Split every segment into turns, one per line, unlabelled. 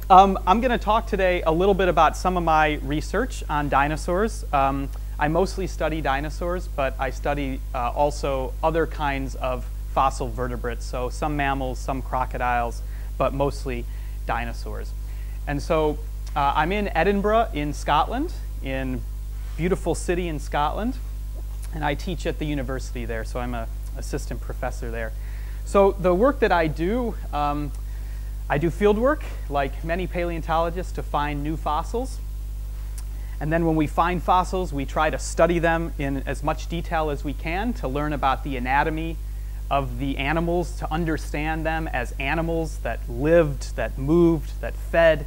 I'm going to talk today a little bit about some of my research on dinosaurs. I mostly study dinosaurs, but I study also other kinds of fossil vertebrates, so some mammals, some crocodiles, but mostly dinosaurs. And so I'm in Edinburgh in Scotland, in beautiful city in Scotland, and I teach at the university there, so I'm an assistant professor there. So the work that I do field work, like many paleontologists, to find new fossils. And then when we find fossils, we try to study them in as much detail as we can to learn about the anatomy of the animals, to understand them as animals that lived, that moved, that fed.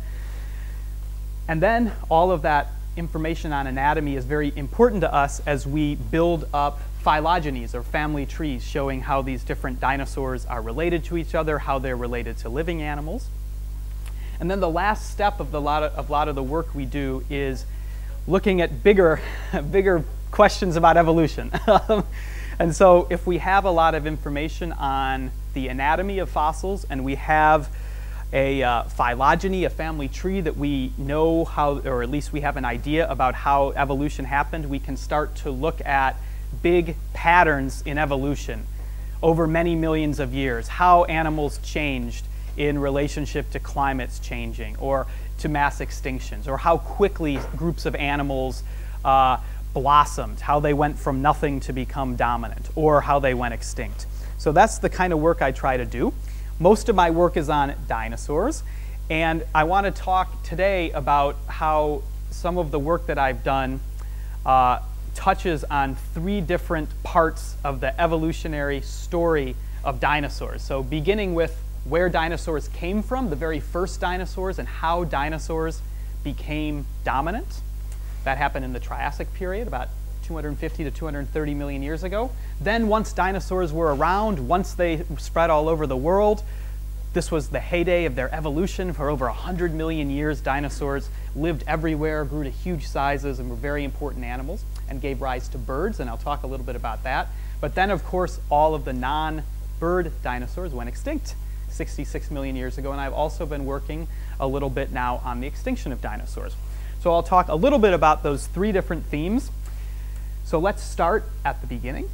And then all of that information on anatomy is very important to us as we build up phylogenies, or family trees, showing how these different dinosaurs are related to each other, how they're related to living animals. And then the last step of a lot of the work we do is looking at bigger questions about evolution. And so if we have a lot of information on the anatomy of fossils, and we have a phylogeny, a family tree that we know how, or at least we have an idea about how evolution happened, we can start to look at big patterns in evolution over many millions of years, how animals changed in relationship to climates changing, or to mass extinctions, or how quickly groups of animals blossomed, how they went from nothing to become dominant, or how they went extinct. So that's the kind of work I try to do. Most of my work is on dinosaurs, and I want to talk today about how some of the work that I've done touches on three different parts of the evolutionary story of dinosaurs. So beginning with where dinosaurs came from, the very first dinosaurs, and how dinosaurs became dominant. That happened in the Triassic period, about 250 to 230 million years ago. Then once dinosaurs were around, once they spread all over the world, this was the heyday of their evolution. For over 100 million years, dinosaurs lived everywhere, grew to huge sizes, and were very important animals, and gave rise to birds, and I'll talk a little bit about that. But then, of course, all of the non-bird dinosaurs went extinct 66 million years ago, and I've also been working a little bit now on the extinction of dinosaurs. So I'll talk a little bit about those three different themes. So let's start at the beginning.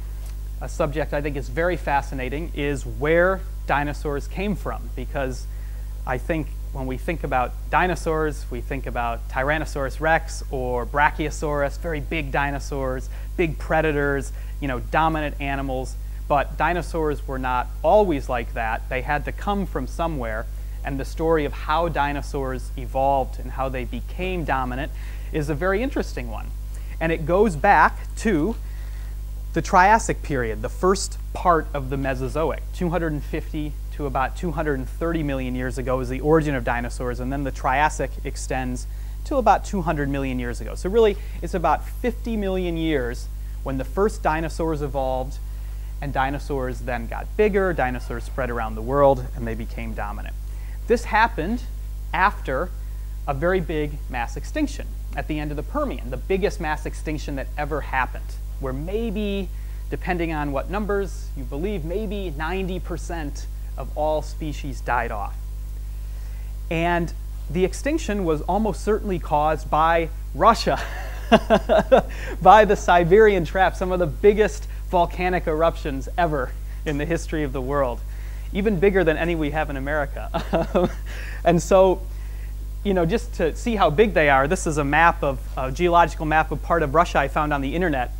A subject I think is very fascinating is where dinosaurs came from, because I think when we think about dinosaurs, we think about Tyrannosaurus rex or Brachiosaurus, very big dinosaurs, big predators, dominant animals. But dinosaurs were not always like that. They had to come from somewhere, and the story of how dinosaurs evolved and how they became dominant is a very interesting one. And it goes back to the Triassic period, the first part of the Mesozoic. 250 to about 230 million years ago is the origin of dinosaurs, and then the Triassic extends to about 200 million years ago. So really, it's about 50 million years when the first dinosaurs evolved, and dinosaurs then got bigger, dinosaurs spread around the world, and they became dominant. This happened after a very big mass extinction at the end of the Permian, the biggest mass extinction that ever happened, where maybe, depending on what numbers you believe, maybe 90% of all species died off. And the extinction was almost certainly caused by Russia, by the Siberian Trap, some of the biggest volcanic eruptions ever in the history of the world, even bigger than any we have in America. And so, just to see how big they are, this is a geological map of part of Russia I found on the internet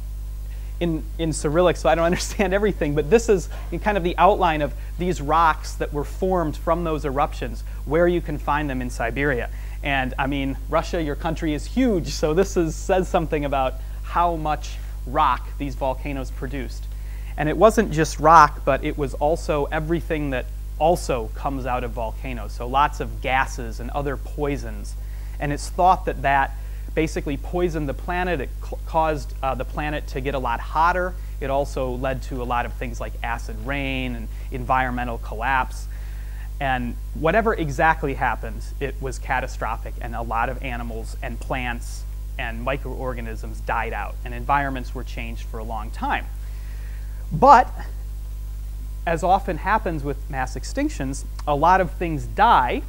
in Cyrillic, so I don't understand everything, but this is kind of the outline of these rocks that were formed from those eruptions, where you can find them in Siberia. And I mean, Russia, your country, is huge, so this says something about how much rock these volcanoes produced. And it wasn't just rock, but it was also everything that also comes out of volcanoes. So lots of gases and other poisons. And it's thought that that basically poisoned the planet. It caused the planet to get a lot hotter. It also led to a lot of things like acid rain and environmental collapse. And whatever exactly happened, it was catastrophic, and a lot of animals and plants and microorganisms died out, and environments were changed for a long time. But, as often happens with mass extinctions, a lot of things die,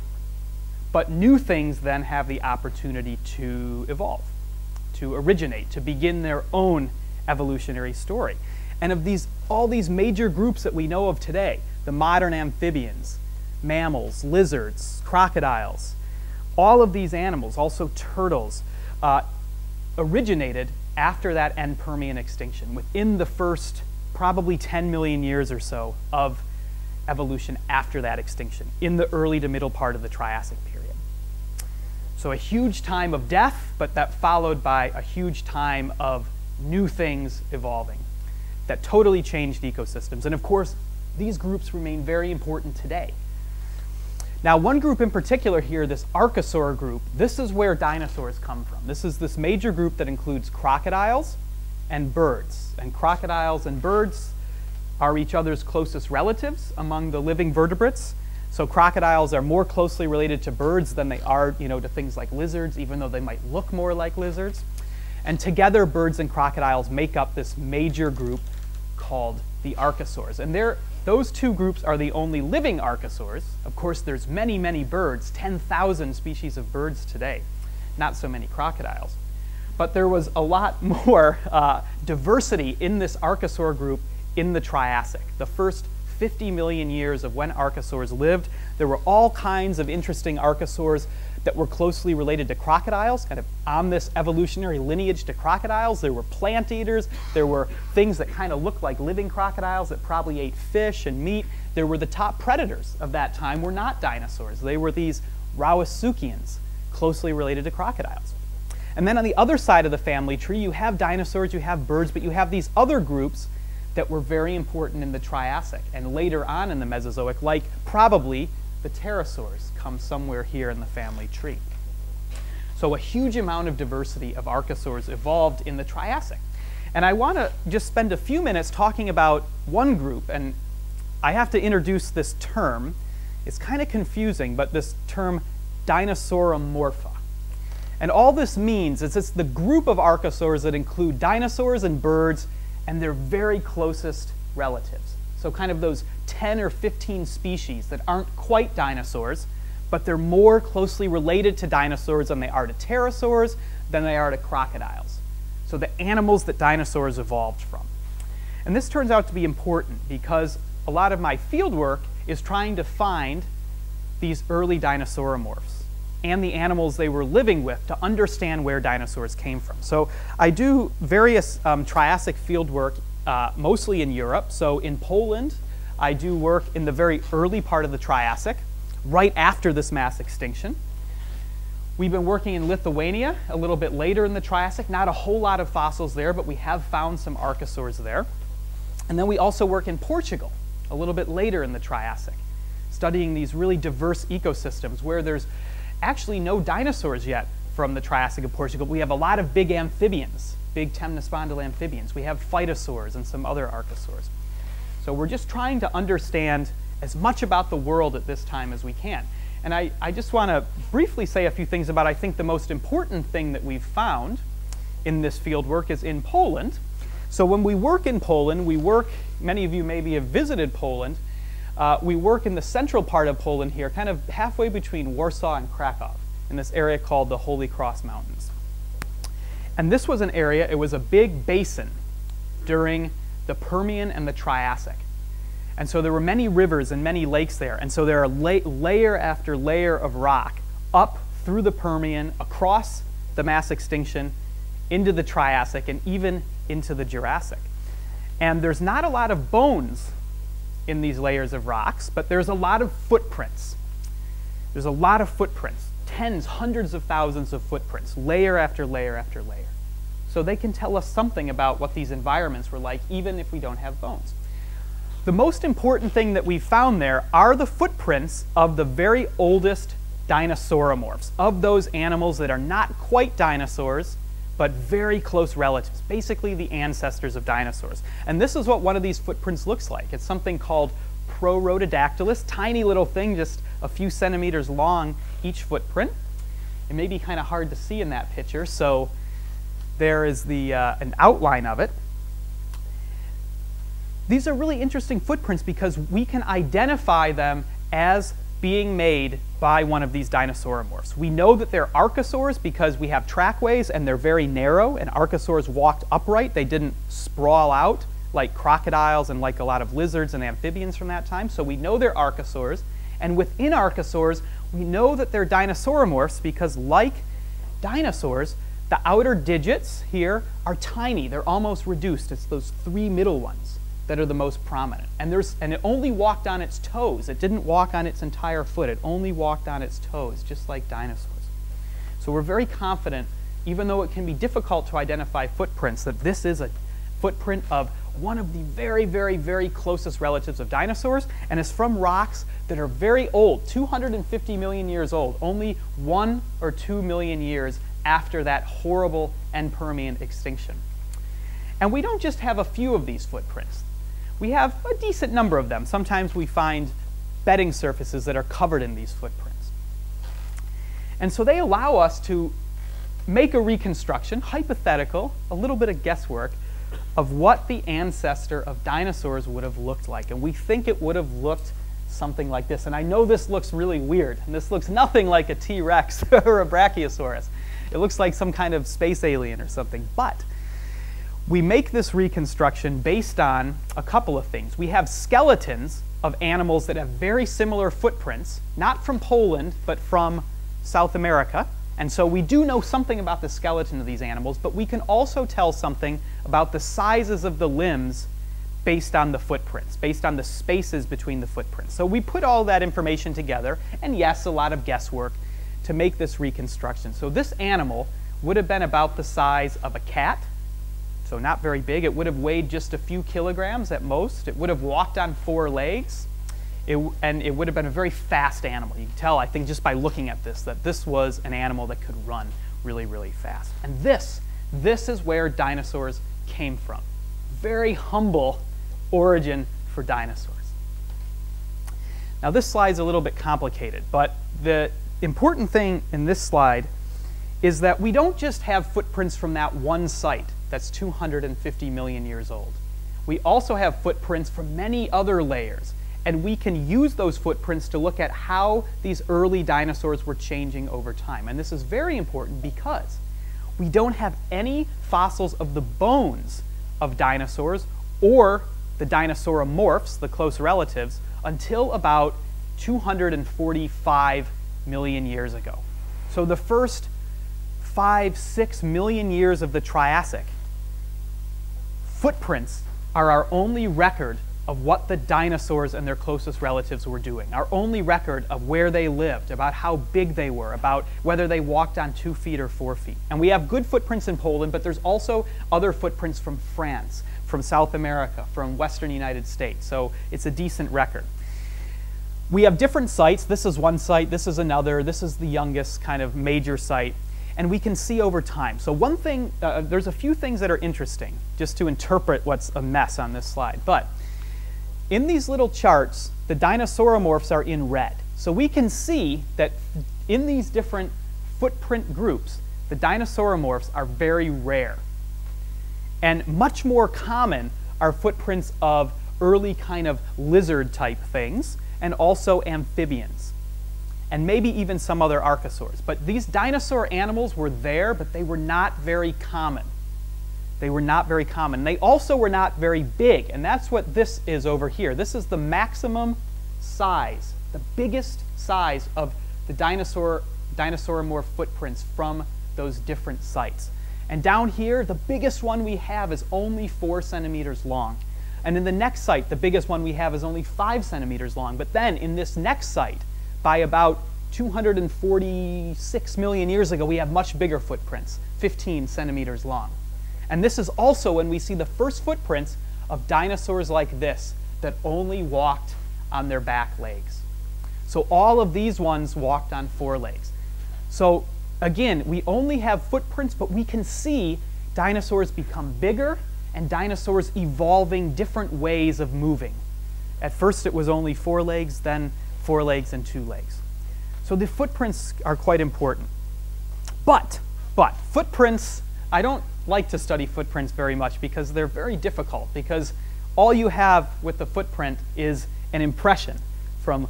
But new things then have the opportunity to evolve, to originate, to begin their own evolutionary story. And of all these major groups that we know of today, the modern amphibians, mammals, lizards, crocodiles, all of these animals, also turtles, originated after that end Permian extinction, within the first probably 10 million years or so of evolution after that extinction, in the early to middle part of the Triassic period. So a huge time of death, but that followed by a huge time of new things evolving that totally changed ecosystems. And of course, these groups remain very important today. Now, one group in particular here, this Archosaur group, this is where dinosaurs come from. This is this major group that includes crocodiles and birds. And crocodiles and birds are each other's closest relatives among the living vertebrates. So crocodiles are more closely related to birds than they are, to things like lizards, even though they might look more like lizards. And together, birds and crocodiles make up this major group called the Archosaurs. And those two groups are the only living archosaurs. Of course, there's many, many birds, 10,000 species of birds today, not so many crocodiles. But there was a lot more diversity in this archosaur group in the Triassic. The first 50 million years of when archosaurs lived, there were all kinds of interesting archosaurs that were closely related to crocodiles, kind of on this evolutionary lineage to crocodiles. There were plant eaters. There were things that kind of looked like living crocodiles that probably ate fish and meat. There were the top predators of that time were not dinosaurs. They were these Rauisuchians, closely related to crocodiles. And then on the other side of the family tree, you have dinosaurs, you have birds, but you have these other groups that were very important in the Triassic and later on in the Mesozoic, like probably the pterosaurs come somewhere here in the family tree. So a huge amount of diversity of archosaurs evolved in the Triassic. And I want to just spend a few minutes talking about one group, and I have to introduce this term. It's kind of confusing, but this term Dinosauromorpha. And all this means is it's the group of archosaurs that include dinosaurs and birds and their very closest relatives. So kind of those 10 or 15 species that aren't quite dinosaurs, but they're more closely related to dinosaurs than they are to pterosaurs, than they are to crocodiles. So the animals that dinosaurs evolved from. And this turns out to be important because a lot of my field work is trying to find these early dinosauromorphs and the animals they were living with to understand where dinosaurs came from. So I do various Triassic field work, mostly in Europe. So in Poland, I do work in the very early part of the Triassic, right after this mass extinction. We've been working in Lithuania a little bit later in the Triassic. Not a whole lot of fossils there, but we have found some archosaurs there. And then we also work in Portugal a little bit later in the Triassic, studying these really diverse ecosystems where there's actually no dinosaurs yet from the Triassic of Portugal. We have a lot of big amphibians, big temnospondyl amphibians. We have phytosaurs and some other archosaurs. So we're just trying to understand as much about the world at this time as we can. And I just want to briefly say a few things about, I think, the most important thing that we've found in this field work is in Poland. So when we work in Poland, many of you maybe have visited Poland, we work in the central part of Poland here, kind of halfway between Warsaw and Krakow, in this area called the Holy Cross Mountains. And this was an area, it was a big basin during the Permian and the Triassic. And so there were many rivers and many lakes there. And so there are layer after layer of rock up through the Permian, across the mass extinction, into the Triassic, and even into the Jurassic. And there's not a lot of bones in these layers of rocks, but there's a lot of footprints. There's a lot of footprints, tens, hundreds of thousands of footprints, layer after layer after layer. So they can tell us something about what these environments were like, even if we don't have bones. The most important thing that we found there are the footprints of the very oldest dinosauromorphs, of those animals that are not quite dinosaurs, but very close relatives, basically the ancestors of dinosaurs. And this is what one of these footprints looks like. It's something called Prorotodactylus, tiny little thing, just a few centimeters long, each footprint. It may be kind of hard to see in that picture, so there is an outline of it. These are really interesting footprints because we can identify them as being made by one of these dinosauromorphs. We know that they're archosaurs because we have trackways and they're very narrow, and archosaurs walked upright. They didn't sprawl out like crocodiles and like a lot of lizards and amphibians from that time. So we know they're archosaurs. And within archosaurs, we know that they're dinosauromorphs because, like dinosaurs, the outer digits here are tiny. They're almost reduced. It's those three middle ones that are the most prominent. And it only walked on its toes. It didn't walk on its entire foot. It only walked on its toes, just like dinosaurs. So we're very confident, even though it can be difficult to identify footprints, that this is a footprint of one of the very, very, very closest relatives of dinosaurs, and is from rocks that are very old, 250 million years old, only 1 or 2 million years after that horrible end-Permian extinction. And we don't just have a few of these footprints. We have a decent number of them. Sometimes we find bedding surfaces that are covered in these footprints. And so they allow us to make a reconstruction, hypothetical, a little bit of guesswork, of what the ancestor of dinosaurs would have looked like. And we think it would have looked something like this. And I know this looks really weird, and this looks nothing like a T-Rex or a Brachiosaurus. It looks like some kind of space alien or something. But we make this reconstruction based on a couple of things. We have skeletons of animals that have very similar footprints, not from Poland, but from South America. And so we do know something about the skeleton of these animals, but we can also tell something about the sizes of the limbs based on the footprints, based on the spaces between the footprints. So we put all that information together, and yes, a lot of guesswork to make this reconstruction. So this animal would have been about the size of a cat, so not very big. It would have weighed just a few kilograms at most. It would have walked on 4 legs. And it would have been a very fast animal. You can tell, I think, just by looking at this, that this was an animal that could run really, really fast. And this is where dinosaurs came from. Very humble origin for dinosaurs. Now, this slide's a little bit complicated, but the important thing in this slide is that we don't just have footprints from that one site that's 250 million years old. We also have footprints from many other layers. And we can use those footprints to look at how these early dinosaurs were changing over time. And this is very important because we don't have any fossils of the bones of dinosaurs or the dinosauromorphs, the close relatives, until about 245 million years ago. So the first 5-6 million years of the Triassic, footprints are our only record of what the dinosaurs and their closest relatives were doing. Our only record of where they lived, about how big they were, about whether they walked on 2 feet or 4 feet. And we have good footprints in Poland, but there's also other footprints from France, from South America, from Western United States. So it's a decent record. We have different sites. This is one site, this is another, this is the youngest kind of major site. And we can see over time. So one thing, there's a few things that are interesting, just to interpret what's a mess on this slide. But in these little charts, the dinosauromorphs are in red. So we can see that in these different footprint groups, the dinosauromorphs are very rare. And much more common are footprints of early kind of lizard-type things, and also amphibians, and maybe even some other archosaurs. But these dinosaur animals were there, but they were not very common. They were not very common. They also were not very big, and that's what this is over here. This is the maximum size, the biggest size of the dinosauromorph footprints from those different sites. And down here, the biggest one we have is only 4 centimeters long. And in the next site, the biggest one we have is only 5 centimeters long. But then in this next site, by about 246 million years ago, we have much bigger footprints, 15 centimeters long. And this is also when we see the first footprints of dinosaurs like this that only walked on their back legs. So all of these ones walked on 4 legs. So again, we only have footprints, but we can see dinosaurs become bigger and dinosaurs evolving different ways of moving. At first it was only 4 legs, then 4 legs and 2 legs. So the footprints are quite important. But footprints, I don't like to study footprints very much because they're very difficult, because all you have with the footprint is an impression from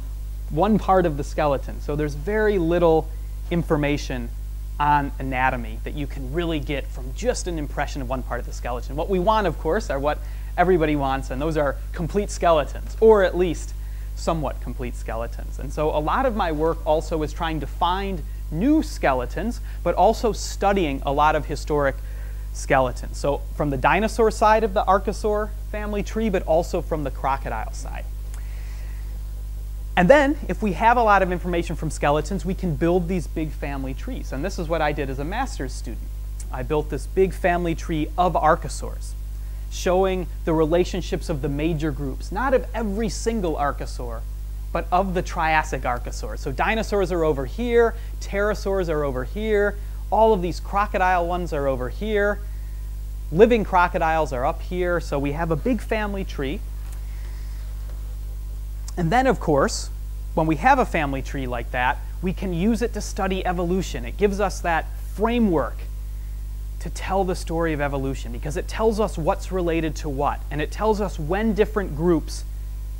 one part of the skeleton. So there's very little information on anatomy that you can really get from just an impression of one part of the skeleton. What we want, of course, are what everybody wants, and those are complete skeletons, or at least somewhat complete skeletons. And so a lot of my work also is trying to find new skeletons, but also studying a lot of historic skeletons. So from the dinosaur side of the Archosaur family tree, but also from the crocodile side. And then, if we have a lot of information from skeletons, we can build these big family trees. And this is what I did as a master's student. I built this big family tree of archosaurs, showing the relationships of the major groups, not of every single archosaur, but of the Triassic archosaurs. So dinosaurs are over here, pterosaurs are over here, all of these crocodile ones are over here, living crocodiles are up here, so we have a big family tree. And then, of course, when we have a family tree like that, we can use it to study evolution. It gives us that framework to tell the story of evolution, because it tells us what's related to what, and it tells us when different groups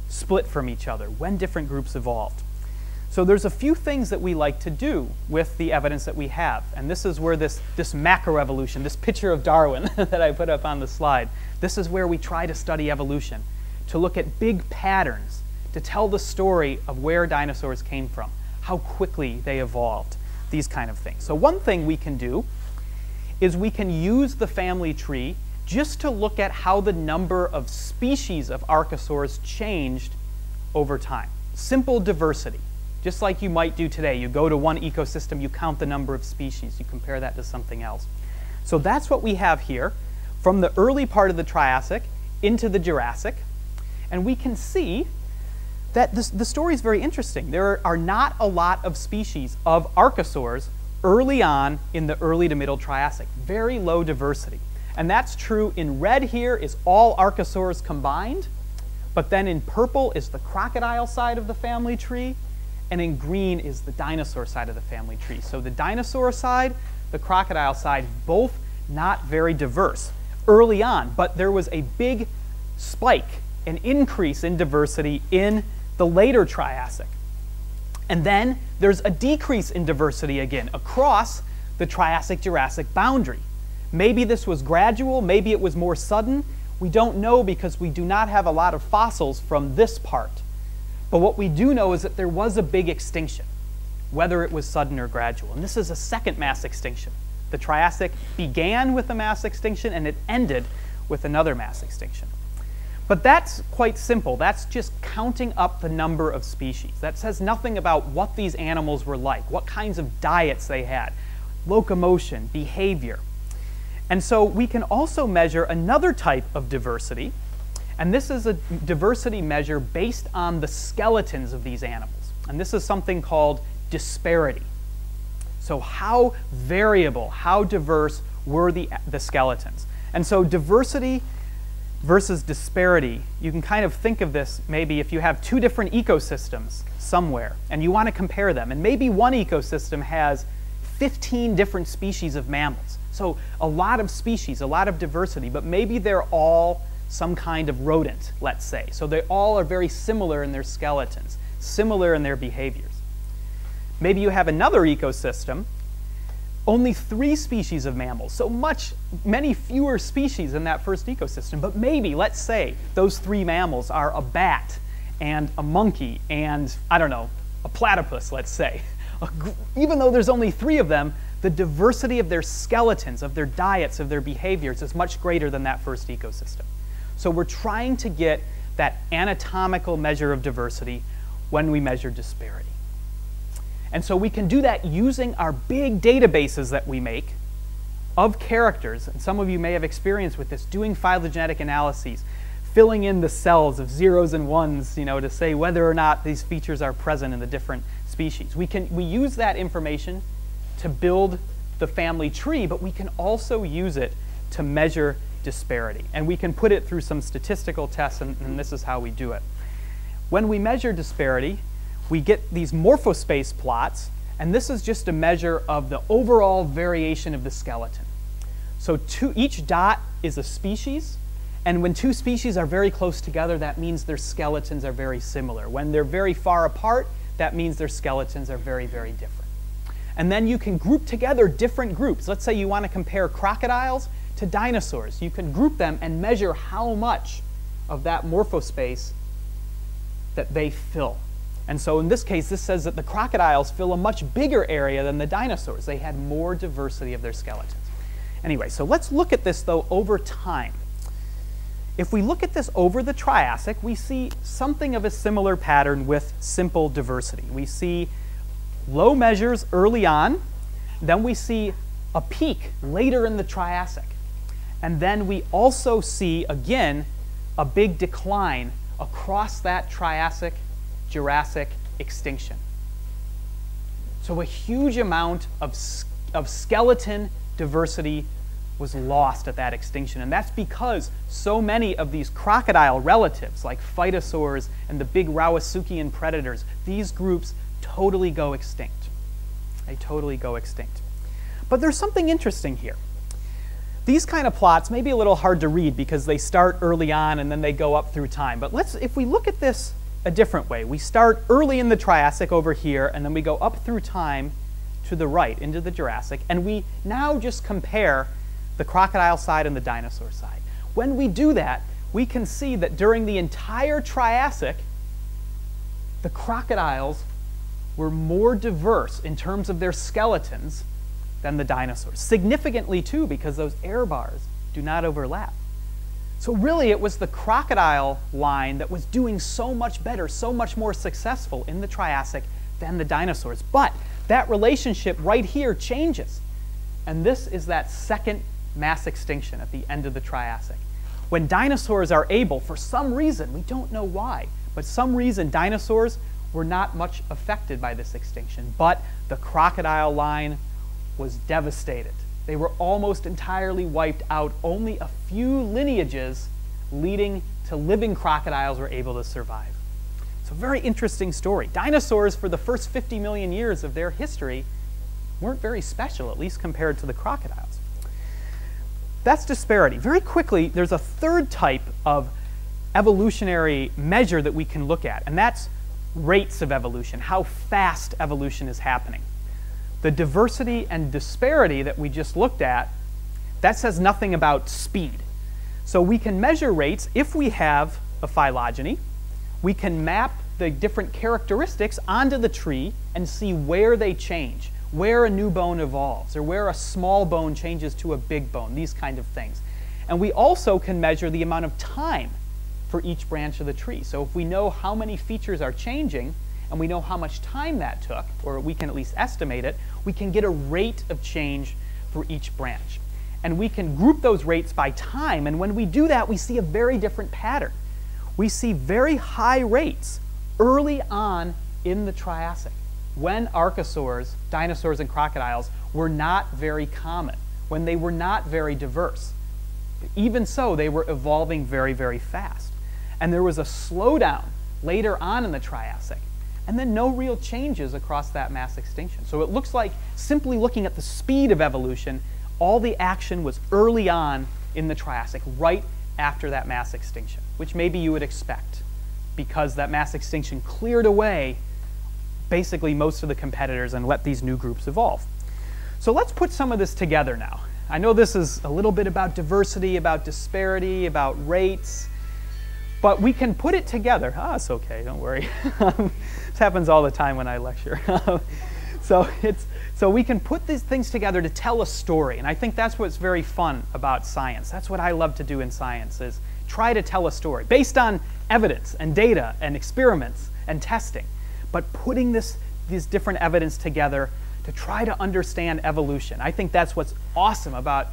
split from each other, when different groups evolved. So there's a few things that we like to do with the evidence that we have, and this is where this macroevolution, this picture of Darwin that I put up on the slide, this is where we try to study evolution, to look at big patterns, to tell the story of where dinosaurs came from, how quickly they evolved, these kind of things. So one thing we can do is we can use the family tree just to look at how the number of species of archosaurs changed over time. Simple diversity, just like you might do today. You go to one ecosystem, you count the number of species, you compare that to something else. So that's what we have here from the early part of the Triassic into the Jurassic, and we can see that the story is very interesting. There are not a lot of species of archosaurs early on in the early to middle Triassic. Very low diversity. And that's true in red here is all archosaurs combined, but then in purple is the crocodile side of the family tree, and in green is the dinosaur side of the family tree. So the dinosaur side, the crocodile side, both not very diverse early on, but there was a big spike, an increase in diversity in the later Triassic. And then there's a decrease in diversity again across the Triassic-Jurassic boundary. Maybe this was gradual, maybe it was more sudden. We don't know because we do not have a lot of fossils from this part. But what we do know is that there was a big extinction, whether it was sudden or gradual. And this is a second mass extinction. The Triassic began with a mass extinction and it ended with another mass extinction. But that's quite simple. That's just counting up the number of species. That says nothing about what these animals were like, what kinds of diets they had, locomotion, behavior. And so we can also measure another type of diversity, and this is a diversity measure based on the skeletons of these animals. And this is something called disparity. So how variable, how diverse were the skeletons? And so diversity versus disparity, you can kind of think of this maybe if you have two different ecosystems somewhere and you want to compare them, and maybe one ecosystem has 15 different species of mammals. So a lot of species, a lot of diversity, but maybe they're all some kind of rodent, let's say. So they all are very similar in their skeletons, similar in their behaviors. Maybe you have another ecosystem, only 3 species of mammals, so many fewer species in that first ecosystem, but maybe, let's say, those 3 mammals are a bat and a monkey and, I don't know, a platypus, let's say. Even though there's only 3 of them, the diversity of their skeletons, of their diets, of their behaviors is much greater than that first ecosystem. So we're trying to get that anatomical measure of diversity when we measure disparity. And so we can do that using our big databases that we make of characters. And some of you may have experience with this, doing phylogenetic analyses, filling in the cells of zeros and ones, to say whether or not these features are present in the different species. We use that information to build the family tree, but we can also use it to measure disparity. And we can put it through some statistical tests, and this is how we do it. When we measure disparity, we get these morphospace plots, and this is just a measure of the overall variation of the skeleton. So each dot is a species, and when 2 species are very close together, that means their skeletons are very similar. When they're very far apart, that means their skeletons are very, very different. And then you can group together different groups. Let's say you want to compare crocodiles to dinosaurs. You can group them and measure how much of that morphospace that they fill. And so in this case, this says that the crocodiles fill a much bigger area than the dinosaurs. They had more diversity of their skeletons. Anyway, so let's look at this, though, over time. If we look at this over the Triassic, we see something of a similar pattern with simple diversity. We see low measures early on, then we see a peak later in the Triassic. And then we also see, again, a big decline across that Triassic, Jurassic extinction. So a huge amount of skeleton diversity was lost at that extinction. And that's because so many of these crocodile relatives, like phytosaurs and the big Rawasuchian predators, these groups totally go extinct. They totally go extinct. But there's something interesting here. These kind of plots may be a little hard to read because they start early on and then they go up through time. But if we look at this a different way, we start early in the Triassic over here, and then we go up through time to the right into the Jurassic, and we now just compare the crocodile side and the dinosaur side. When we do that, we can see that during the entire Triassic, the crocodiles were more diverse in terms of their skeletons than the dinosaurs. Significantly too, because those air bars do not overlap. So really it was the crocodile line that was doing so much better, so much more successful in the Triassic than the dinosaurs. But that relationship right here changes. And this is that second mass extinction at the end of the Triassic. When dinosaurs are able, for some reason, we don't know why, but some reason dinosaurs were not much affected by this extinction. But the crocodile line was devastated. They were almost entirely wiped out. Only a few lineages leading to living crocodiles were able to survive. It's a very interesting story. Dinosaurs, for the first 50 million years of their history, weren't very special, at least compared to the crocodiles. That's disparity. Very quickly, there's a third type of evolutionary measure that we can look at, and that's rates of evolution, how fast evolution is happening. The diversity and disparity that we just looked at, that says nothing about speed. So we can measure rates if we have a phylogeny. We can map the different characteristics onto the tree and see where they change, where a new bone evolves, or where a small bone changes to a big bone, these kind of things. And we also can measure the amount of time for each branch of the tree. So if we know how many features are changing, and we know how much time that took, or we can at least estimate it, we can get a rate of change for each branch. And we can group those rates by time, and when we do that, we see a very different pattern. We see very high rates early on in the Triassic, when archosaurs, dinosaurs and crocodiles, were not very common, when they were not very diverse. Even so, they were evolving very, very fast. And there was a slowdown later on in the Triassic, and then no real changes across that mass extinction. So it looks like, simply looking at the speed of evolution, all the action was early on in the Triassic, right after that mass extinction, which maybe you would expect, because that mass extinction cleared away basically most of the competitors and let these new groups evolve. So let's put some of this together now. I know this is a little bit about diversity, about disparity, about rates, but we can put it together. It's okay, don't worry. This happens all the time when I lecture. So we can put these things together to tell a story, and I think that's what's very fun about science. That's what I love to do in science, is try to tell a story based on evidence and data and experiments and testing, but putting these different evidence together to try to understand evolution. I think that's what's awesome about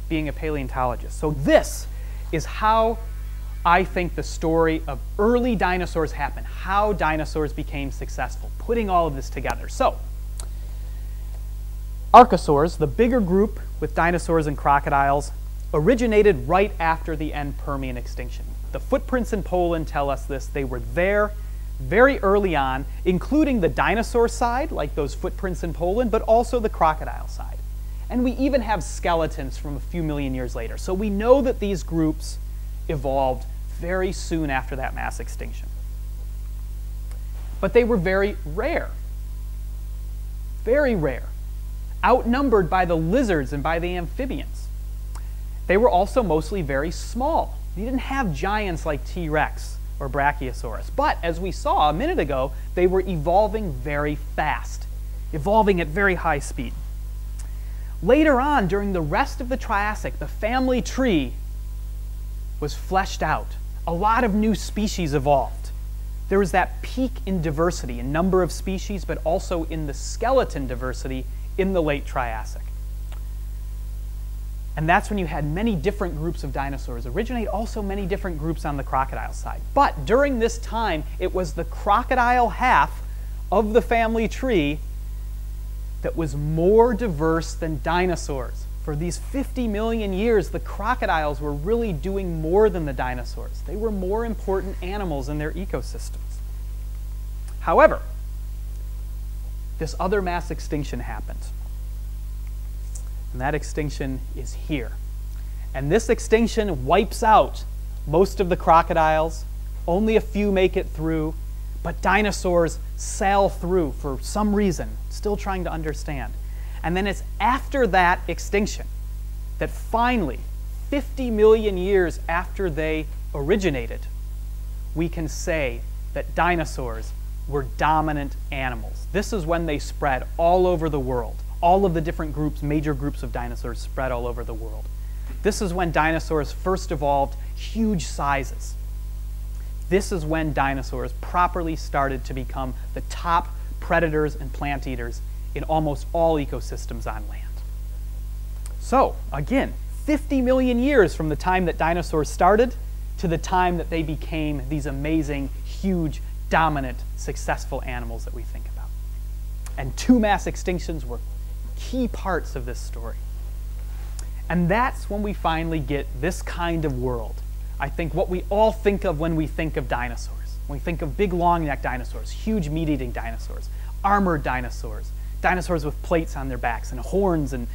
being a paleontologist. So this is how I think the story of early dinosaurs happened, how dinosaurs became successful, putting all of this together. So, archosaurs, the bigger group with dinosaurs and crocodiles, originated right after the end Permian extinction. The footprints in Poland tell us this. They were there very early on, including the dinosaur side, like those footprints in Poland, but also the crocodile side. And we even have skeletons from a few million years later. So we know that these groups evolved very soon after that mass extinction. but they were very rare. Very rare. Outnumbered by the lizards and by the amphibians. They were also mostly very small. You didn't have giants like T-Rex or Brachiosaurus. But as we saw a minute ago, they were evolving very fast, evolving at very high speed. Later on, during the rest of the Triassic, the family tree was fleshed out. A lot of new species evolved. There was that peak in diversity, in number of species, but also in the skeleton diversity in the late Triassic. And that's when you had many different groups of dinosaurs originate, also many different groups on the crocodile side. But during this time, it was the crocodile half of the family tree that was more diverse than dinosaurs. For these 50 million years, the crocodiles were really doing more than the dinosaurs. They were more important animals in their ecosystems. However, this other mass extinction happened. And that extinction is here. And this extinction wipes out most of the crocodiles. Only a few make it through, but dinosaurs sail through for some reason, still trying to understand. And then it's after that extinction that finally, 50 million years after they originated, we can say that dinosaurs were dominant animals. This is when they spread all over the world. All of the different groups, major groups of dinosaurs spread all over the world. This is when dinosaurs first evolved huge sizes. This is when dinosaurs properly started to become the top predators and plant eaters in almost all ecosystems on land. So, again, 50 million years from the time that dinosaurs started to the time that they became these amazing, huge, dominant, successful animals that we think about. And two mass extinctions were key parts of this story. And that's when we finally get this kind of world. I think what we all think of when we think of dinosaurs. When we think of big long-necked dinosaurs, huge meat-eating dinosaurs, armored dinosaurs, dinosaurs with plates on their backs and horns and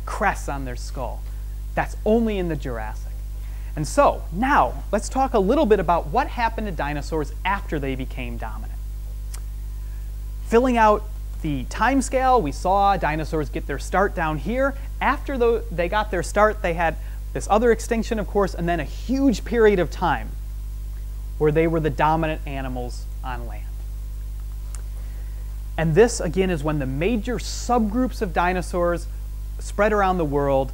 crests on their skull. That's only in the Jurassic. And so, now, let's talk a little bit about what happened to dinosaurs after they became dominant. Filling out the time scale, we saw dinosaurs get their start down here. After they got their start, they had this other extinction, of course, and then a huge period of time where they were the dominant animals on land. And this, again, is when the major subgroups of dinosaurs spread around the world,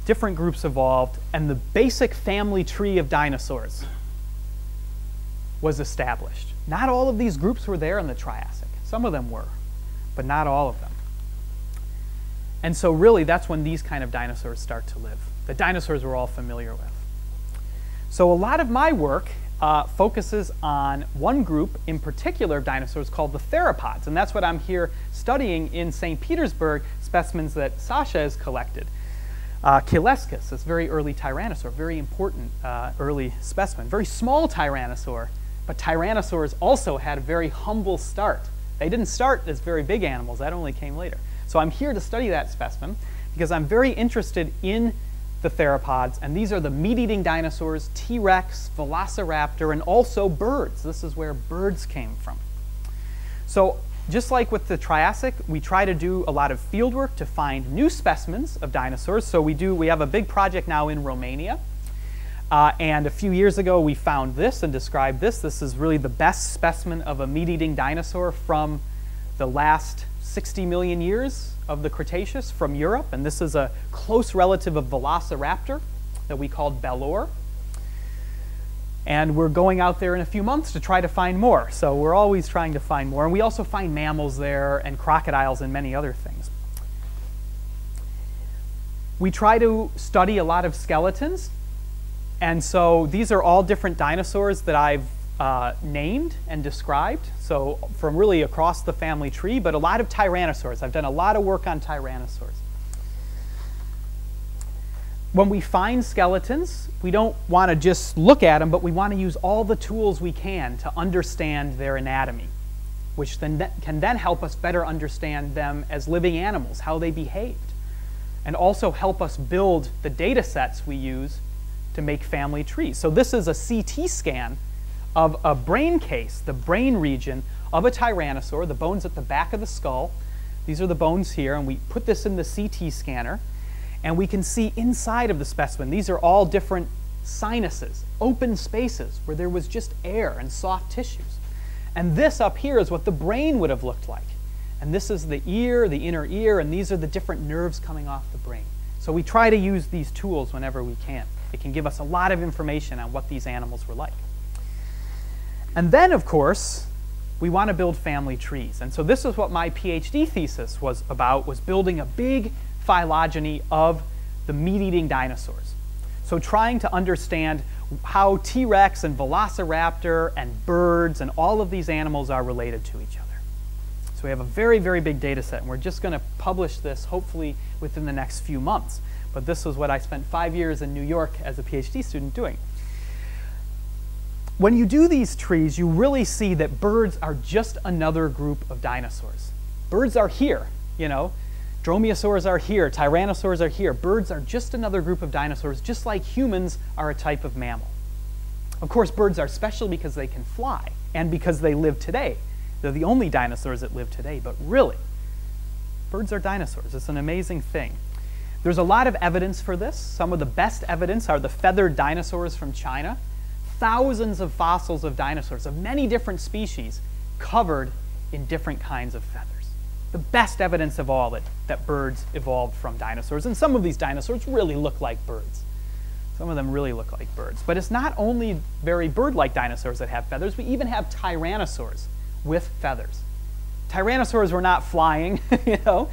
different groups evolved, and the basic family tree of dinosaurs was established. Not all of these groups were there in the Triassic. Some of them were, but not all of them. And so really, that's when these kind of dinosaurs start to live. The dinosaurs we're all familiar with. So a lot of my work focuses on one group in particular of dinosaurs called the theropods, and that's what I'm here studying in St. Petersburg, specimens that Sasha has collected. Kilescus, this very early tyrannosaur, very important early specimen. Very small tyrannosaur, but tyrannosaurs also had a very humble start. They didn't start as very big animals, that only came later. So I'm here to study that specimen because I'm very interested in the theropods, and these are the meat-eating dinosaurs, T-Rex, Velociraptor, and also birds. This is where birds came from. So just like with the Triassic, we try to do a lot of field work to find new specimens of dinosaurs. So we have a big project now in Romania. And a few years ago, we found this and described this. This is really the best specimen of a meat-eating dinosaur from the last 60 million years of the Cretaceous from Europe. And this is a close relative of Velociraptor that we called Bellor. And we're going out there in a few months to try to find more. So we're always trying to find more. And we also find mammals there and crocodiles and many other things. We try to study a lot of skeletons. And so these are all different dinosaurs that I've named and described. So from really across the family tree, but a lot of tyrannosaurs. I've done a lot of work on tyrannosaurs. When we find skeletons, we don't want to just look at them, but we want to use all the tools we can to understand their anatomy, which then can then help us better understand them as living animals, how they behaved, and also help us build the data sets we use to make family trees. So this is a CT scan of a brain case, the brain region of a tyrannosaur, the bones at the back of the skull. These are the bones here, and we put this in the CT scanner, and we can see inside of the specimen. These are all different sinuses, open spaces where there was just air and soft tissues. And this up here is what the brain would have looked like. And this is the ear, the inner ear, and these are the different nerves coming off the brain. So we try to use these tools whenever we can. It can give us a lot of information on what these animals were like. And then, of course, we want to build family trees. And so this is what my PhD thesis was about, was building a big phylogeny of the meat-eating dinosaurs. So trying to understand how T-Rex and Velociraptor and birds and all of these animals are related to each other. So we have a very, very big data set, and we're just going to publish this hopefully within the next few months. But this is what I spent 5 years in New York as a PhD student doing. When you do these trees, you really see that birds are just another group of dinosaurs. Birds are here, you know. Dromaeosaurs are here, tyrannosaurs are here. Birds are just another group of dinosaurs, just like humans are a type of mammal. Of course, birds are special because they can fly and because they live today. They're the only dinosaurs that live today, but really, birds are dinosaurs. It's an amazing thing. There's a lot of evidence for this. Some of the best evidence are the feathered dinosaurs from China. Thousands of fossils of dinosaurs of many different species covered in different kinds of feathers. The best evidence of all that birds evolved from dinosaurs. And some of these dinosaurs really look like birds. Some of them really look like birds. But it's not only very bird-like dinosaurs that have feathers. We even have tyrannosaurs with feathers. Tyrannosaurs were not flying, you know.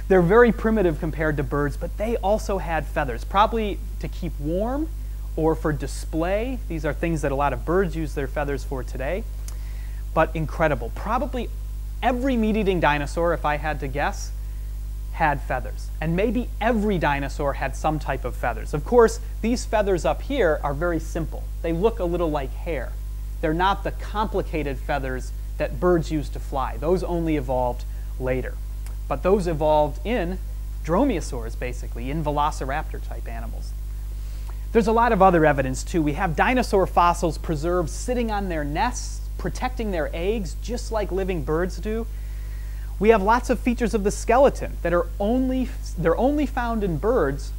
They're very primitive compared to birds, but they also had feathers, probably to keep warm or for display. These are things that a lot of birds use their feathers for today. But incredible. Probably every meat-eating dinosaur, if I had to guess, had feathers. And maybe every dinosaur had some type of feathers. Of course, these feathers up here are very simple. They look a little like hair. They're not the complicated feathers that birds use to fly. Those only evolved later. But those evolved in dromaeosaurs, basically, in velociraptor-type animals. There's a lot of other evidence, too. We have dinosaur fossils preserved sitting on their nests, protecting their eggs, just like living birds do. We have lots of features of the skeleton that are only found in birds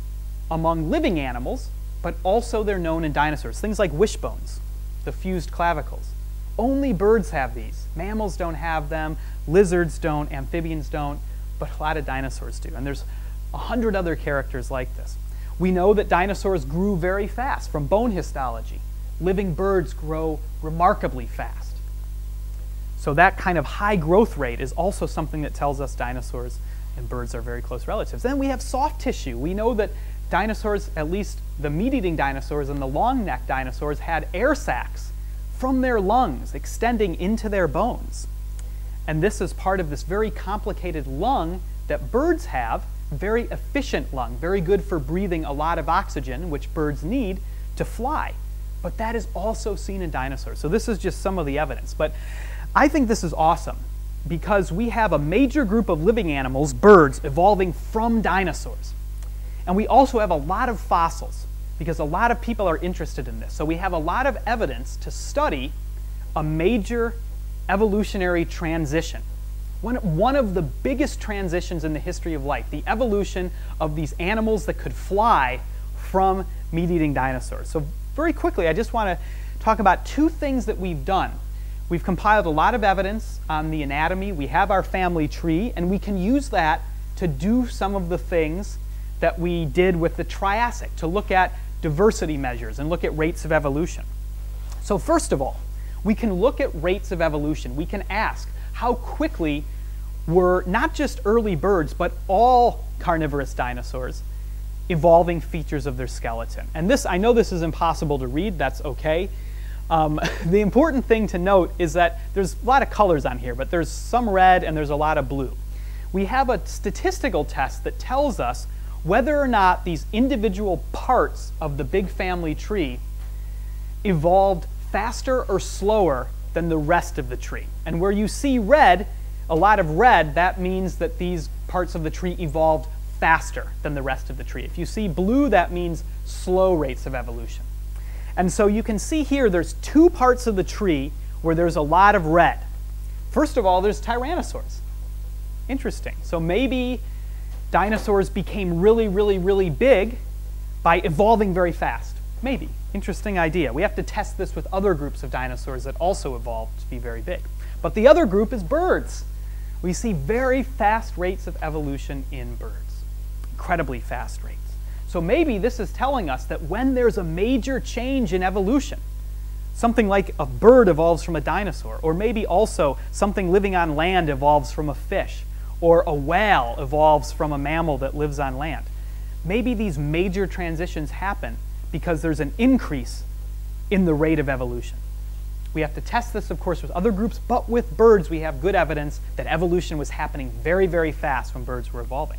among living animals, but also they're known in dinosaurs. Things like wishbones, the fused clavicles. Only birds have these. Mammals don't have them, lizards don't, amphibians don't, but a lot of dinosaurs do. And there's 100 other characters like this. We know that dinosaurs grew very fast from bone histology. Living birds grow remarkably fast. So that kind of high growth rate is also something that tells us dinosaurs and birds are very close relatives. Then we have soft tissue. We know that dinosaurs, at least the meat-eating dinosaurs and the long-necked dinosaurs, had air sacs from their lungs extending into their bones. And this is part of this very complicated lung that birds have, very efficient lung, very good for breathing a lot of oxygen, which birds need to fly. But that is also seen in dinosaurs. So this is just some of the evidence. But I think this is awesome because we have a major group of living animals, birds, evolving from dinosaurs. And we also have a lot of fossils because a lot of people are interested in this. So we have a lot of evidence to study a major evolutionary transition. One of the biggest transitions in the history of life, the evolution of these animals that could fly from meat-eating dinosaurs. So very quickly, I just want to talk about two things that we've done. We've compiled a lot of evidence on the anatomy. We have our family tree, and we can use that to do some of the things that we did with the Triassic, to look at diversity measures and look at rates of evolution. So first of all, we can look at rates of evolution. We can ask how quickly were not just early birds, but all carnivorous dinosaurs evolving features of their skeleton. And this, I know this is impossible to read, that's okay. The important thing to note is that there's a lot of colors on here, but there's some red and there's a lot of blue. We have a statistical test that tells us whether or not these individual parts of the big family tree evolved faster or slower than the rest of the tree. And where you see red, a lot of red, that means that these parts of the tree evolved faster than the rest of the tree. If you see blue, that means slow rates of evolution. And so you can see here there's two parts of the tree where there's a lot of red. First of all, there's tyrannosaurs. Interesting. So maybe dinosaurs became really, really, really big by evolving very fast. Maybe. Interesting idea. We have to test this with other groups of dinosaurs that also evolved to be very big. But the other group is birds. We see very fast rates of evolution in birds. Incredibly fast rates. So maybe this is telling us that when there's a major change in evolution, something like a bird evolves from a dinosaur, or maybe also something living on land evolves from a fish, or a whale evolves from a mammal that lives on land. Maybe these major transitions happen because there's an increase in the rate of evolution. We have to test this, of course, with other groups, but with birds we have good evidence that evolution was happening very, very fast when birds were evolving.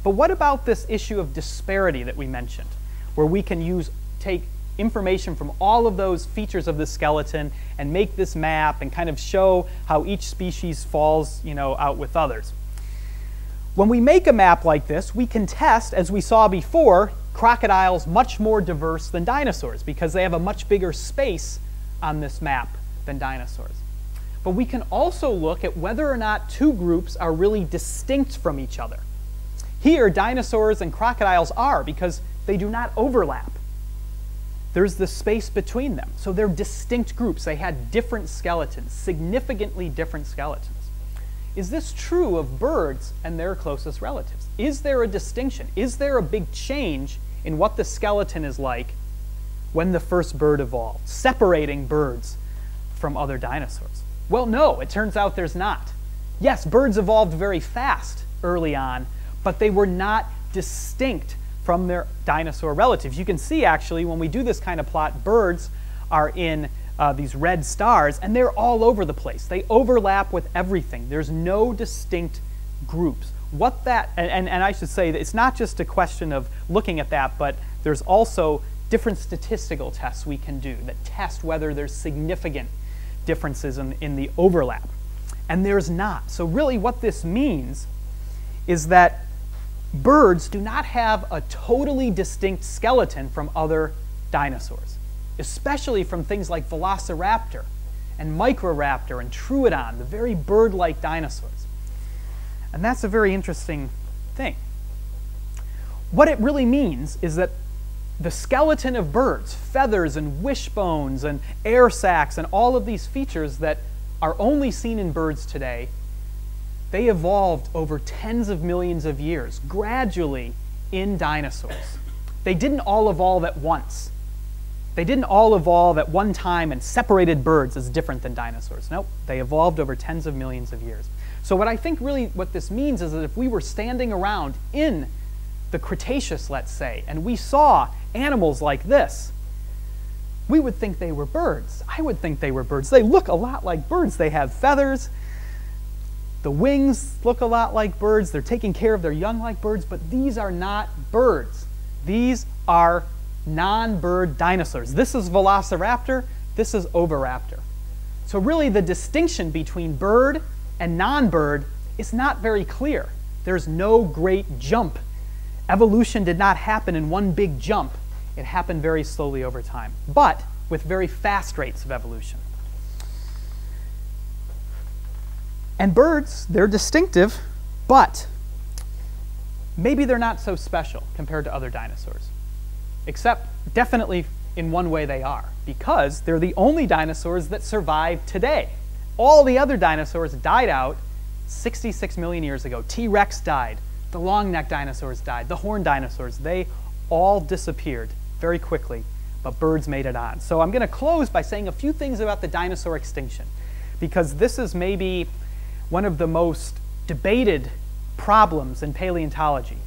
But what about this issue of disparity that we mentioned, where we can take information from all of those features of the skeleton and make this map and kind of show how each species falls, out with others? When we make a map like this, we can test, as we saw before, crocodiles much more diverse than dinosaurs because they have a much bigger space on this map than dinosaurs. But we can also look at whether or not two groups are really distinct from each other. Here, dinosaurs and crocodiles are because they do not overlap. There's the space between them. So they're distinct groups. They had different skeletons, significantly different skeletons. Is this true of birds and their closest relatives? Is there a distinction? Is there a big change in what the skeleton is like when the first bird evolved, separating birds from other dinosaurs? Well, no, it turns out there's not. Yes, birds evolved very fast early on, but they were not distinct from their dinosaur relatives. You can see, actually, when we do this kind of plot, birds are in these red stars, and they're all over the place. They overlap with everything. There's no distinct groups. And I should say that it's not just a question of looking at that, but there's also different statistical tests we can do that test whether there's significant differences in the overlap. And there's not. So really what this means is that birds do not have a totally distinct skeleton from other dinosaurs, especially from things like Velociraptor and Microraptor and Troodon, the very bird-like dinosaurs. And that's a very interesting thing. What it really means is that the skeleton of birds, feathers and wishbones and air sacs and all of these features that are only seen in birds today, they evolved over tens of millions of years, gradually in dinosaurs. They didn't all evolve at once. They didn't all evolve at one time and separated birds as different than dinosaurs. Nope, they evolved over tens of millions of years. So what I think really what this means is that if we were standing around in the Cretaceous, let's say, and we saw animals like this, we would think they were birds. I would think they were birds. They look a lot like birds. They have feathers. The wings look a lot like birds. They're taking care of their young like birds, but these are not birds. These are non-bird dinosaurs. This is Velociraptor. This is Oviraptor. So really the distinction between bird and non-bird is not very clear. There's no great jump. Evolution did not happen in one big jump. It happened very slowly over time, but with very fast rates of evolution. And birds, they're distinctive, but maybe they're not so special compared to other dinosaurs. Except definitely in one way they are, because they're the only dinosaurs that survive today. All the other dinosaurs died out 66 million years ago. T-Rex died. The long-necked dinosaurs died. The horned dinosaurs, they all disappeared very quickly, but birds made it on. So I'm going to close by saying a few things about the dinosaur extinction, because this is maybe one of the most debated problems in paleontology.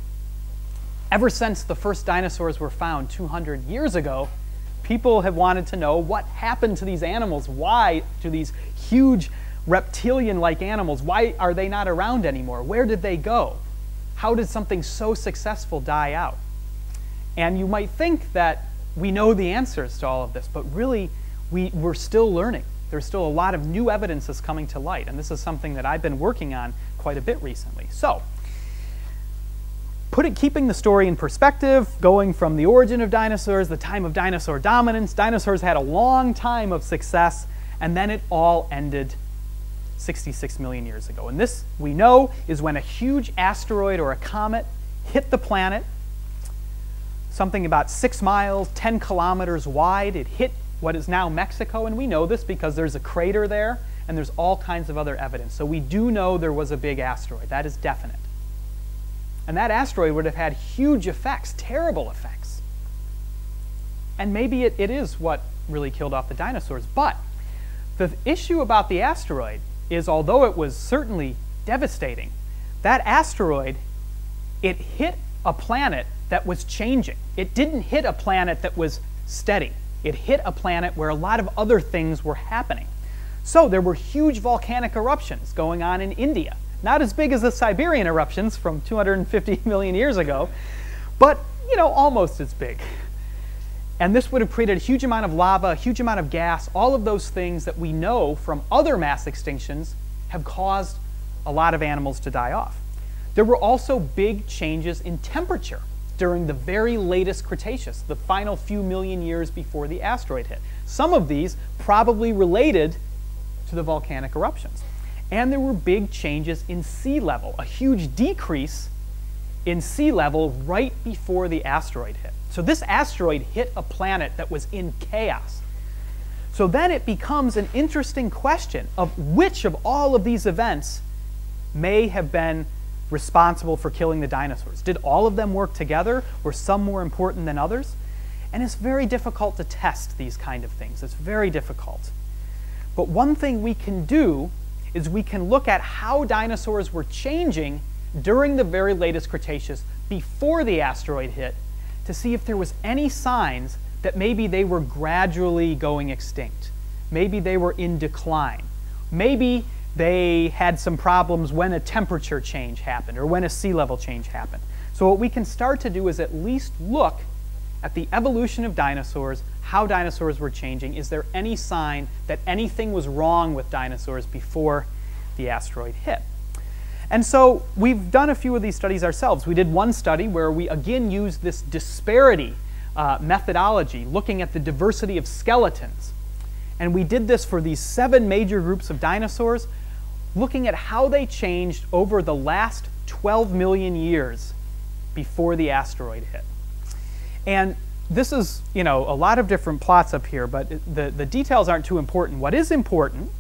Ever since the first dinosaurs were found 200 years ago, people have wanted to know what happened to these animals. Why do these huge reptilian-like animals, why are they not around anymore? Where did they go? How did something so successful die out? And you might think that we know the answers to all of this, but really we're still learning. There's still a lot of new evidence that's coming to light, and this is something that I've been working on quite a bit recently. So, keeping the story in perspective, going from the origin of dinosaurs, the time of dinosaur dominance, dinosaurs had a long time of success, and then it all ended 66 million years ago. And this, we know, is when a huge asteroid or a comet hit the planet, something about 6 miles, 10 kilometers wide. It hit what is now Mexico, and we know this because there's a crater there, and there's all kinds of other evidence. So we do know there was a big asteroid. That is definite. And that asteroid would have had huge effects, terrible effects. And maybe it is what really killed off the dinosaurs. But the issue about the asteroid is, although it was certainly devastating, that asteroid, it hit a planet that was changing. It didn't hit a planet that was steady. It hit a planet where a lot of other things were happening. So there were huge volcanic eruptions going on in India. Not as big as the Siberian eruptions from 250 million years ago, but, you know, almost as big. And this would have created a huge amount of lava, a huge amount of gas, all of those things that we know from other mass extinctions have caused a lot of animals to die off. There were also big changes in temperature during the very latest Cretaceous, the final few million years before the asteroid hit. Some of these probably related to the volcanic eruptions. And there were big changes in sea level, a huge decrease in sea level right before the asteroid hit. So this asteroid hit a planet that was in chaos. So then it becomes an interesting question of which of all of these events may have been responsible for killing the dinosaurs. Did all of them work together? Were some more important than others? And it's very difficult to test these kind of things. It's very difficult. But one thing we can do is we can look at how dinosaurs were changing during the very latest Cretaceous before the asteroid hit to see if there was any signs that maybe they were gradually going extinct. Maybe they were in decline. Maybe they had some problems when a temperature change happened or when a sea level change happened. So what we can start to do is at least look at the evolution of dinosaurs, how dinosaurs were changing. Is there any sign that anything was wrong with dinosaurs before the asteroid hit? And so we've done a few of these studies ourselves. We did one study where we again used this disparity methodology, looking at the diversity of skeletons. And we did this for these 7 major groups of dinosaurs, looking at how they changed over the last 12 million years before the asteroid hit. And this is, you know, a lot of different plots up here, but the details aren't too important. What is important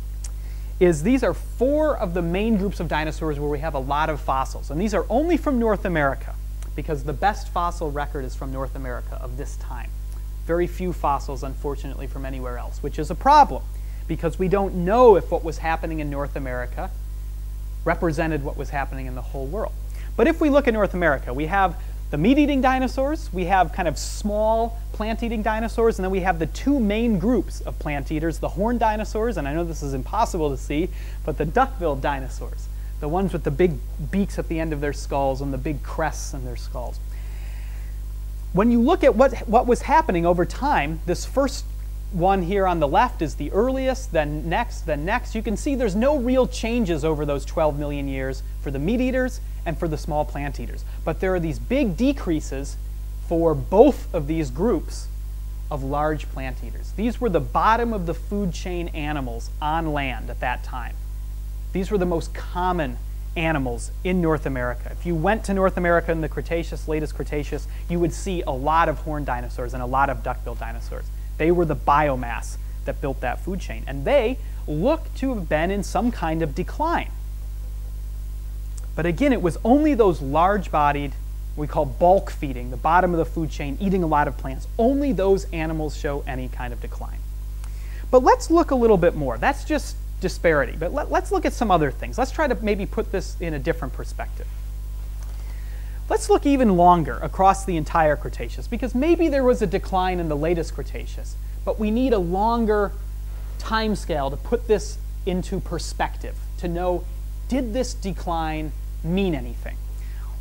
is these are 4 of the main groups of dinosaurs where we have a lot of fossils. And these are only from North America, because the best fossil record is from North America of this time. Very few fossils, unfortunately, from anywhere else, which is a problem, because we don't know if what was happening in North America represented what was happening in the whole world. But if we look at North America, we have the meat-eating dinosaurs, we have kind of small plant-eating dinosaurs, and then we have the 2 main groups of plant eaters, the horned dinosaurs, and I know this is impossible to see, but the duck-billed dinosaurs, the ones with the big beaks at the end of their skulls and the big crests in their skulls. When you look at what was happening over time, this first one here on the left is the earliest, then next, then next. You can see there's no real changes over those 12 million years for the meat eaters and for the small plant eaters. But there are these big decreases for both of these groups of large plant eaters. These were the bottom of the food chain animals on land at that time. These were the most common animals in North America. If you went to North America in the Cretaceous, latest Cretaceous, you would see a lot of horned dinosaurs and a lot of duck-billed dinosaurs. They were the biomass that built that food chain, and they look to have been in some kind of decline. But again, it was only those large-bodied, we call bulk feeding, the bottom of the food chain, eating a lot of plants. Only those animals show any kind of decline. But let's look a little bit more. That's just disparity. But let's look at some other things. Let's try to maybe put this in a different perspective. Let's look even longer across the entire Cretaceous, because maybe there was a decline in the latest Cretaceous, but we need a longer time scale to put this into perspective, to know, did this decline mean anything?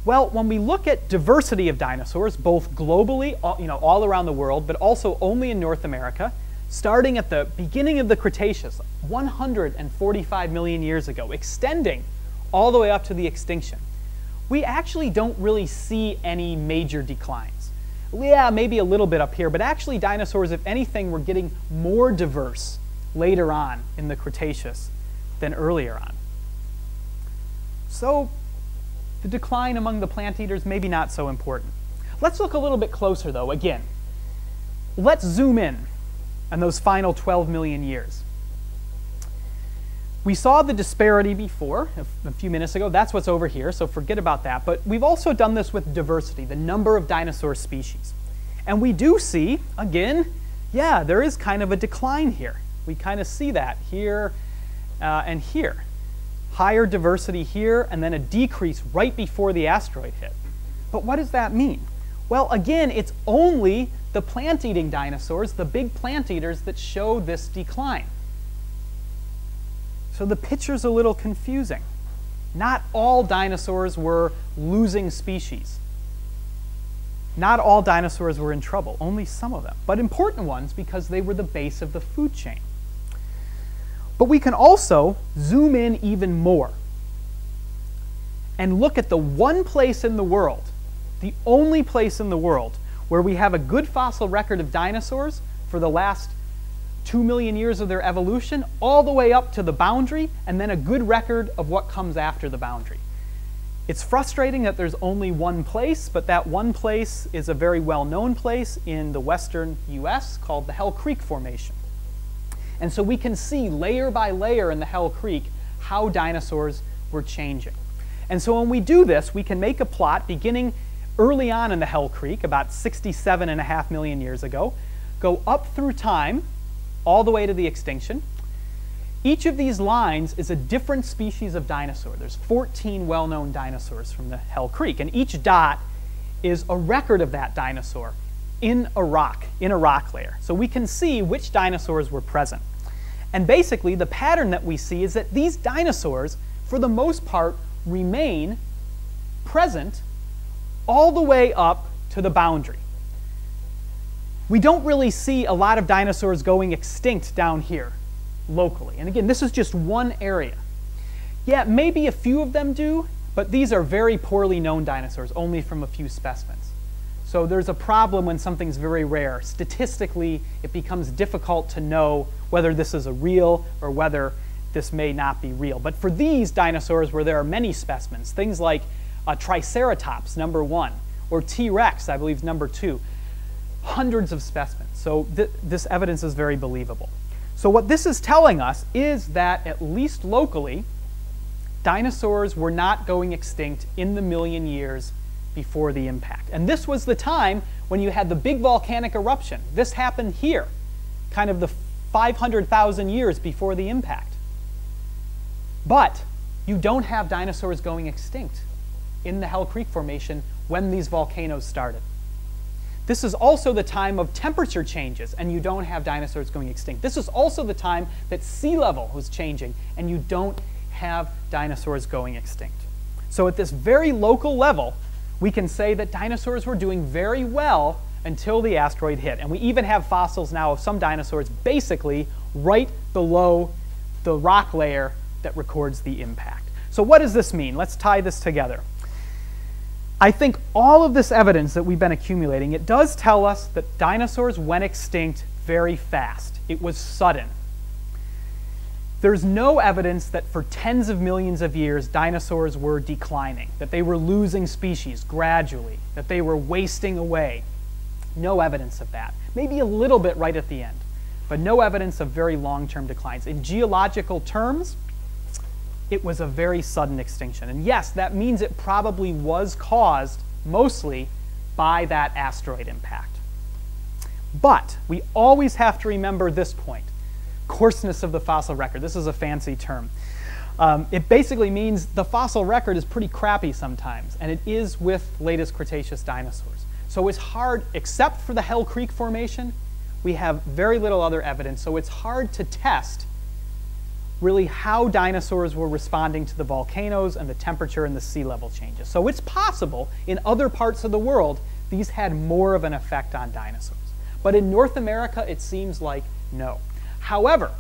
Well, when we look at diversity of dinosaurs, both globally, all around the world, but also only in North America, starting at the beginning of the Cretaceous, 145 million years ago, extending all the way up to the extinction, we actually don't really see any major declines. Yeah, maybe a little bit up here, but actually dinosaurs, if anything, were getting more diverse later on in the Cretaceous than earlier on. So the decline among the plant eaters, maybe not so important. Let's look a little bit closer, though, again. Let's zoom in on those final 12 million years. We saw the disparity before, a few minutes ago. That's what's over here, so forget about that. But we've also done this with diversity, the number of dinosaur species. And we do see, again, yeah, there is kind of a decline here. We kind of see that here and here. Higher diversity here, and then a decrease right before the asteroid hit. But what does that mean? Well, again, it's only the plant-eating dinosaurs, the big plant eaters, that show this decline. So the picture's a little confusing. Not all dinosaurs were losing species. Not all dinosaurs were in trouble, only some of them, but important ones because they were the base of the food chain. But we can also zoom in even more and look at the one place in the world, the only place in the world, where we have a good fossil record of dinosaurs for the last 2 million years of their evolution, all the way up to the boundary, and then a good record of what comes after the boundary. It's frustrating that there's only one place, but that one place is a very well-known place in the western US called the Hell Creek Formation. And so we can see layer by layer in the Hell Creek how dinosaurs were changing. And so when we do this, we can make a plot beginning early on in the Hell Creek, about 67.5 million years ago, go up through time, all the way to the extinction. Each of these lines is a different species of dinosaur. There's 14 well-known dinosaurs from the Hell Creek, and each dot is a record of that dinosaur in a rock layer. So we can see which dinosaurs were present. And basically, the pattern that we see is that these dinosaurs, for the most part, remain present all the way up to the boundary. We don't really see a lot of dinosaurs going extinct down here locally. And again, this is just one area. Yeah, maybe a few of them do, but these are very poorly known dinosaurs, only from a few specimens. So there's a problem when something's very rare. Statistically, it becomes difficult to know whether this is a real or whether this may not be real. But for these dinosaurs where there are many specimens, things like Triceratops, number 1, or T-Rex, I believe, is number 2, hundreds of specimens. So this evidence is very believable. So what this is telling us is that, at least locally, dinosaurs were not going extinct in the million years before the impact. And this was the time when you had the big volcanic eruption. This happened here, kind of the 500,000 years before the impact. But you don't have dinosaurs going extinct in the Hell Creek Formation when these volcanoes started. This is also the time of temperature changes, and you don't have dinosaurs going extinct. This is also the time that sea level was changing, and you don't have dinosaurs going extinct. So at this very local level, we can say that dinosaurs were doing very well until the asteroid hit. And we even have fossils now of some dinosaurs basically right below the rock layer that records the impact. So what does this mean? Let's tie this together. I think all of this evidence that we've been accumulating, it does tell us that dinosaurs went extinct very fast. It was sudden. There's no evidence that for tens of millions of years dinosaurs were declining, that they were losing species gradually, that they were wasting away. No evidence of that. Maybe a little bit right at the end, but no evidence of very long-term declines. In geological terms, it was a very sudden extinction. And yes, that means it probably was caused mostly by that asteroid impact. But we always have to remember this point, coarseness of the fossil record. This is a fancy term. It basically means the fossil record is pretty crappy sometimes, and it is with latest Cretaceous dinosaurs. So it's hard, except for the Hell Creek Formation, we have very little other evidence, so it's hard to test really how dinosaurs were responding to the volcanoes and the temperature and the sea level changes. So it's possible in other parts of the world these had more of an effect on dinosaurs. But in North America, it seems like no. However,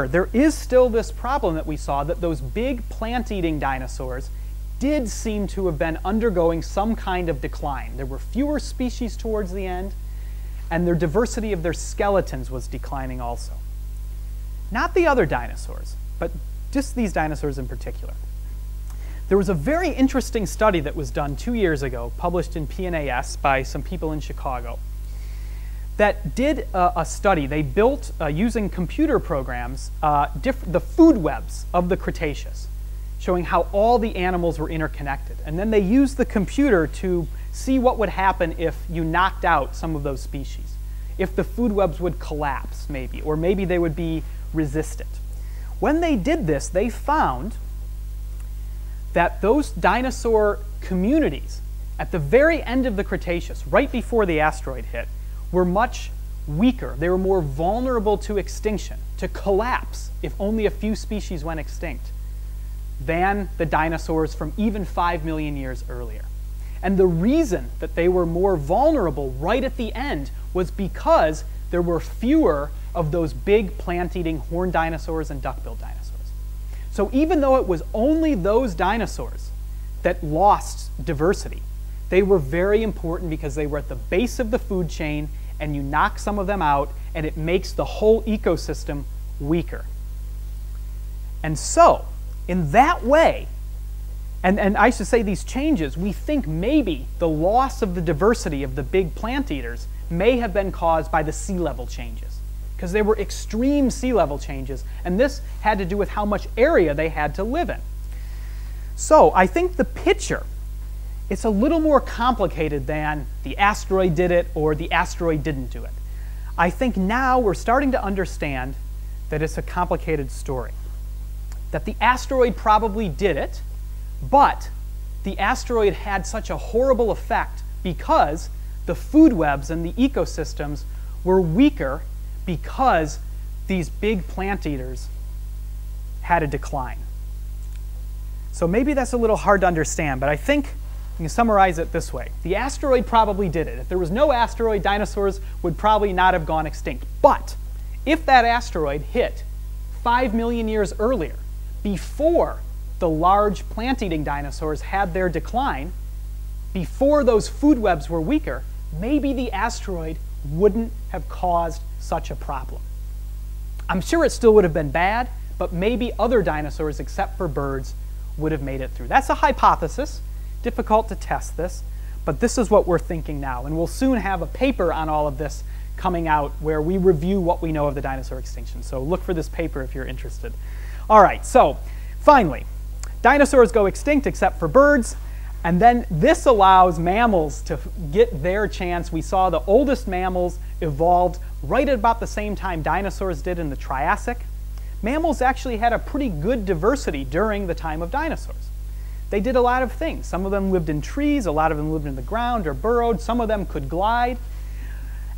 there is still this problem that we saw, that those big plant-eating dinosaurs did seem to have been undergoing some kind of decline. There were fewer species towards the end, and their diversity of their skeletons was declining also. Not the other dinosaurs, but just these dinosaurs in particular. There was a very interesting study that was done 2 years ago, published in PNAS by some people in Chicago, that did a study. They built, using computer programs, the food webs of the Cretaceous, showing how all the animals were interconnected. And then they used the computer to see what would happen if you knocked out some of those species, if the food webs would collapse, maybe, or maybe they would be resistant. When they did this, they found that those dinosaur communities at the very end of the Cretaceous, right before the asteroid hit, were much weaker. They were more vulnerable to extinction, to collapse if only a few species went extinct, than the dinosaurs from even 5 million years earlier. And the reason that they were more vulnerable right at the end was because there were fewer of those big plant-eating horned dinosaurs and duck-billed dinosaurs. So even though it was only those dinosaurs that lost diversity, they were very important because they were at the base of the food chain, and you knock some of them out and it makes the whole ecosystem weaker. And so, in that way, and I should say these changes, we think maybe the loss of the diversity of the big plant eaters may have been caused by the sea level changes, because they were extreme sea level changes, and this had to do with how much area they had to live in. So I think the picture, it's a little more complicated than the asteroid did it or the asteroid didn't do it. I think now we're starting to understand that it's a complicated story. That the asteroid probably did it, but the asteroid had such a horrible effect because the food webs and the ecosystems were weaker because these big plant eaters had a decline. So maybe that's a little hard to understand, but I think you can summarize it this way. The asteroid probably did it. If there was no asteroid, dinosaurs would probably not have gone extinct. But if that asteroid hit 5 million years earlier, before the large plant-eating dinosaurs had their decline, before those food webs were weaker, maybe the asteroid wouldn't have caused such a problem. I'm sure it still would have been bad, but maybe other dinosaurs, except for birds, would have made it through. That's a hypothesis. Difficult to test this, but this is what we're thinking now. And we'll soon have a paper on all of this coming out where we review what we know of the dinosaur extinction. So look for this paper if you're interested. All right, so finally, dinosaurs go extinct except for birds. And then this allows mammals to get their chance. We saw the oldest mammals evolved right at about the same time dinosaurs did in the Triassic. Mammals actually had a pretty good diversity during the time of dinosaurs. They did a lot of things. Some of them lived in trees, a lot of them lived in the ground or burrowed, some of them could glide,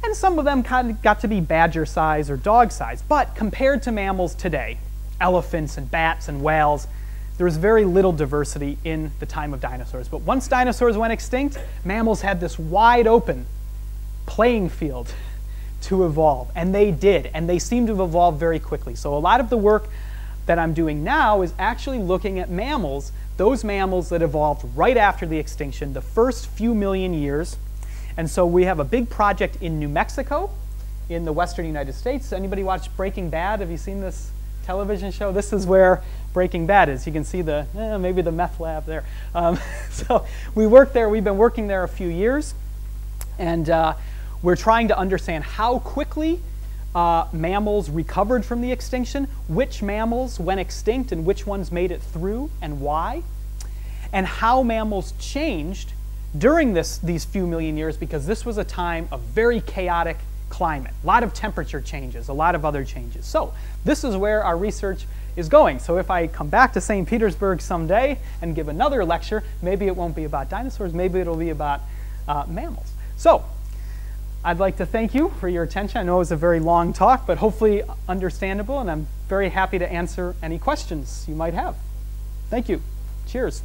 and some of them kind of got to be badger size or dog size. But compared to mammals today, elephants and bats and whales, there was very little diversity in the time of dinosaurs. But once dinosaurs went extinct, mammals had this wide open playing field to evolve. And they did. And they seem to have evolved very quickly. So a lot of the work that I'm doing now is actually looking at mammals, those mammals that evolved right after the extinction, the first few million years. And so we have a big project in New Mexico, in the western United States. Anybody watch Breaking Bad? Have you seen this television show? This is where Breaking Bad is. You can see the, maybe the meth lab there. So we worked there. We've been working there a few years. And we're trying to understand how quickly mammals recovered from the extinction, which mammals went extinct and which ones made it through and why, and how mammals changed during these few million years, because this was a time of very chaotic climate, a lot of temperature changes, a lot of other changes. So this is where our research is going. So if I come back to St. Petersburg someday and give another lecture, maybe it won't be about dinosaurs, maybe it'll be about mammals. So I'd like to thank you for your attention. I know it was a very long talk, but hopefully understandable, and I'm very happy to answer any questions you might have. Thank you. Cheers.